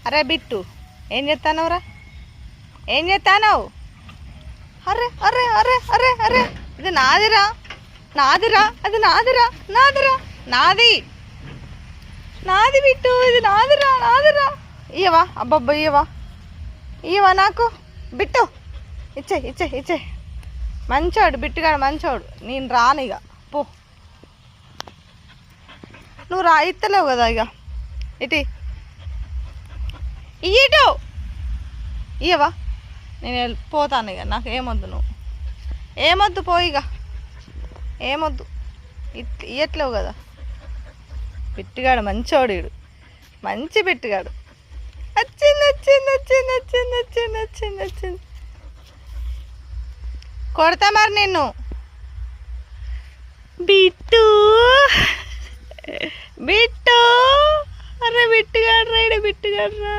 అరే బిట్టు, ఏం చేస్తానవురా? ఏం చేస్తానవు? అరే అరే అరే అరే అరే, ఇది నాదిరా, నాదిరా, అది నాదిరా, నాదిరా, నాది, నాది బిట్టు, ఇది నాదిరా, నాదిరా. ఇయ్యవా? అబ్బబ్బా, ఇయ్యవా, ఇయ్యవా నాకు? బిట్టు ఇచ్చే ఇచ్చే ఇచ్చే. మంచోడు బిట్టుగాడు, మంచోడు. నేను రాను ఇక, పో. నువ్వు ఇస్తలేవు కదా ఇక. ఇటు ఇటు ఇయ్యవా? నేను వెళ్ళిపోతాను ఇక, నాకు ఏమొద్దు, నువ్వు ఏమొద్దు, పోయిగా, ఏమొద్దు. ఇయ్యట్లేవు కదా. బిట్టుగాడు మంచోడు, వీడు మంచి బిట్టుగాడు. వచ్చింది వచ్చింది వచ్చింది వచ్చింది వచ్చింది వచ్చింది వచ్చింది. కొడతా మరి నిన్ను. బిట్టు బిట్టు, అరే బిట్టుగాడు రా, బిట్టుగాడు రా.